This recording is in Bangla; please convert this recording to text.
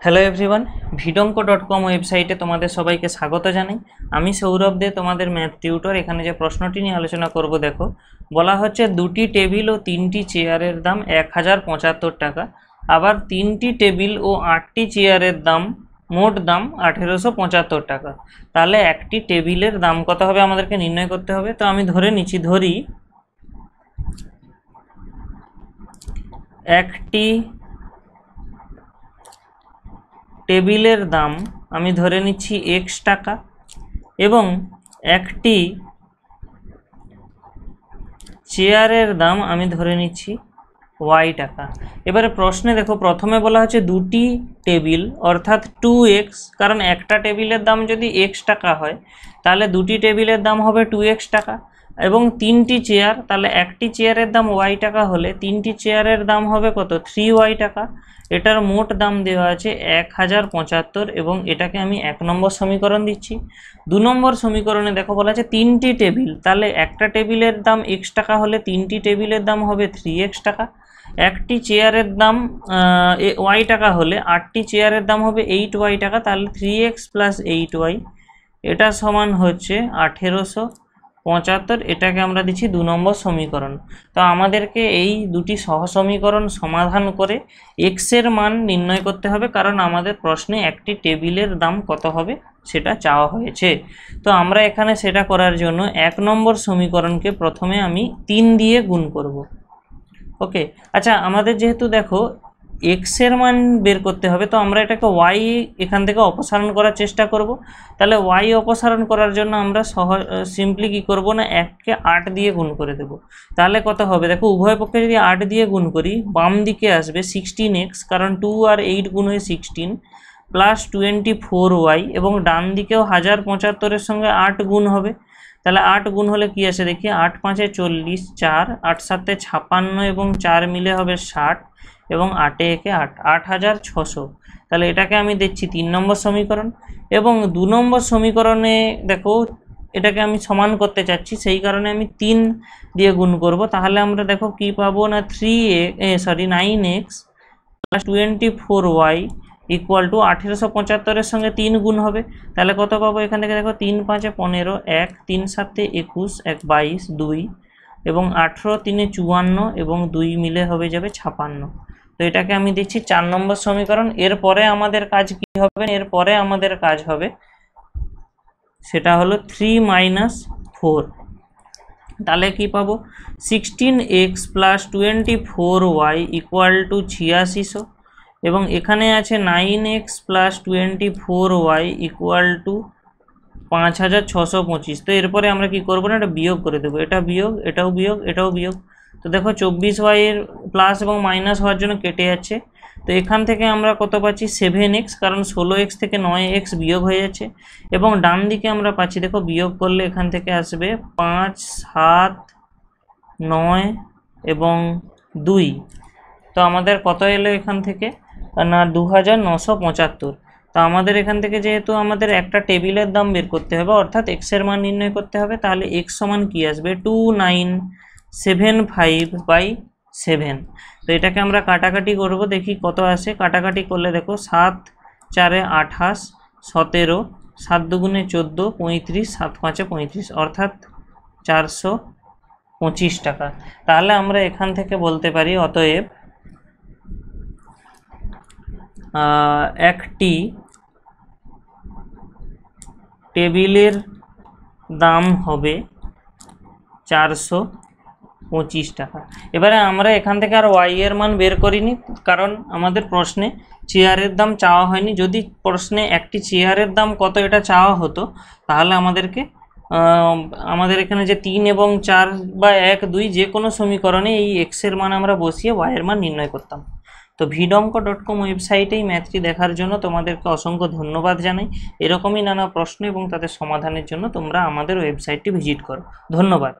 হ্যালো এভরিওয়ান, ভিডঙ্ক.com ওয়েবসাইটে তোমাদের সবাইকে স্বাগত জানাই। আমি সৌরভ দে, তোমাদের ম্যাথ টিউটর। এখানে যে প্রশ্নটি নিয়ে আলোচনা করব, দেখো বলা হচ্ছে দুটি টেবিল ও তিনটি চেয়ারের দাম 1075 টাকা, আবার তিনটি টেবিল ও 8টি চেয়ারের দাম মোট দাম 1875 টাকা। তাহলে একটি টেবিলের দাম কত হবে আমাদেরকে নির্ণয় করতে হবে। তো আমি ধরি একটি টেবিলের দাম আমি ধরে নিচ্ছি x টাকা এবং একটি চেয়ারের দাম আমি ধরে নিচ্ছি y টাকা। এবারে প্রশ্নে দেখো প্রথমে বলা হচ্ছে দুটি টেবিল অর্থাৎ 2x, কারণ একটা টেবিলের দাম যদি x টাকা হয় তাহলে দুটি টেবিলের দাম হবে 2x টাকা, এবং তিনটি চেয়ার, তাহলে একটি চেয়ারের দাম y টাকা হলে তিনটি চেয়ারের দাম হবে কত, 3y টাকা। এটার মোট দাম দেওয়া আছে 1075 এবং এটাকে আমি 1 নম্বর সমীকরণ দিচ্ছি। 2 নম্বর সমীকরণে দেখো বলা আছে তিনটি টেবিল, তাহলে একটা টেবিলের দাম x টাকা হলে তিনটি টেবিলের দাম হবে 3x টাকা। একটি চেয়ারের দাম y টাকা হলে 8টি চেয়ারের দাম হবে 8y টাকা, তাহলে 3x + 8y এটা সমান হচ্ছে 1875। এটাকে আমরা দিচ্ছি 2 নম্বর সমীকরণ। তো আমাদেরকে এই দুটি সহসমীকরণ সমাধান করে x এর মান নির্ণয় করতে হবে, কারণ আমাদের প্রশ্নে একটি টেবিলের দাম কত হবে সেটা চাওয়া হয়েছে। তো আমরা এখানে সেটা করার জন্য 1 নম্বর সমীকরণকে প্রথমে আমি 3 দিয়ে গুণ করব। ওকে, আচ্ছা, আমাদের যেহেতু দেখো x এর মান বের করতে হবে, তো আমরা এটাকে y এখান থেকে অপসারণ করার চেষ্টা করব। তাহলে y অপসারণ করার জন্য আমরা সিম্পলি কি করব না, 1 কে 8 দিয়ে গুণ করে দেব। তাহলে কত হবে দেখো, উভয় পক্ষে যদি 8 দিয়ে গুণ করি, বাম দিকে আসবে 16x, কারণ 2 আর 8 গুণ হয়ে 16 প্লাস 24y, এবং ডান দিকেও 1075 সঙ্গে 8 গুণ হবে। তাহলে 8 গুণ হলে কি আসে দেখি, 8 5 40, 4 8 7 56 এবং 4 মিলে হবে 60 এবং 8 1 8 8600। তাহলে এটাকে আমি দিচ্ছি 3 নম্বর সমীকরণ। এবং 2 নম্বর সমীকরণে দেখো এটাকে আমি সমান করতে চাচ্ছি, সেই কারণে আমি 3 দিয়ে গুণ করব। তাহলে আমরা দেখো কি পাবো না, 9x + 24y = 1875 এর সঙ্গে 3 গুণ হবে। তাহলে কত পাবো এখান থেকে দেখো, 3 5 15, 1 3 7 21, 1 22, 2 এবং 18 3 54 এবং 2 মিলে হবে যাবে 56। তো এটাকে আমি দিচ্ছি 4 নম্বর সমীকরণ। এরপরে আমাদের কাজ কি হবে, এরপরে আমাদের কাজ হবে সেটা হলো 3 - 4। তাহলে কি পাবো, 16x + 24y = 8600, এবং এখানে আছে 9x + 24y = 5625। তো এরপরে আমরা কি করবো না, এটা বিয়োগ করে দেবো, এটা বিয়োগ, এটাও বিয়োগ, এটাও বিয়োগ। তো দেখো 24y এর প্লাস এবং মাইনাস হওয়ার জন্য কেটে যাচ্ছে। তো এখান থেকে আমরা কত পাচ্ছি, 7x, কারণ 16x থেকে 9x বিয়োগ হয়ে যাচ্ছে। এবং ডান দিকে আমরা পাচ্ছি, দেখো বিয়োগ করলে এখান থেকে আসবে 5 7 9 এবং 2। তো আমাদের কত এলো এখান থেকে না, 2975। তো আমাদের এখান থেকে যেহেতু আমাদের একটা টেবিলের দাম বের করতে হবে, অর্থাৎ x এর মান নির্ণয় করতে হবে, তাহলে x সমান কি আসবে, 2975/7। তো এটাকে আমরা কাটাকাটি করব, দেখি কত আসে। কাটাকাটি করলে দেখো 7 4 28, 17 7 2 14, 35 7 5 35, অর্থাৎ 425 টাকা। তাহলে আমরা এখান থেকে বলতে পারি অতএব একটি টেবিলের দাম হবে 425 টাকা। এবারে আমরা এখান থেকে আর y এর মান বের করিনি, কারণ আমাদের প্রশ্নে চেয়ারের দাম চাওয়া হয়নি। যদি প্রশ্নে একটি চেয়ারের দাম কত এটা চাওয়া হতো, তাহলে আমাদের এখানে যে 3 এবং 4 বা 1 2 যে কোনো সমীকরণে এই x এর মান আমরা বসিয়ে y এর মান নির্ণয় করতাম। তো ভিডঙ্ক.com ওয়েবসাইটেই ম্যাথটি দেখার জন্য তোমাদেরকে অসংখ্য ধন্যবাদ জানাই। এরকমই নানা প্রশ্ন এবং তাদের সমাধানের জন্য তোমরা আমাদের ওয়েবসাইটটি ভিজিট করো। ধন্যবাদ।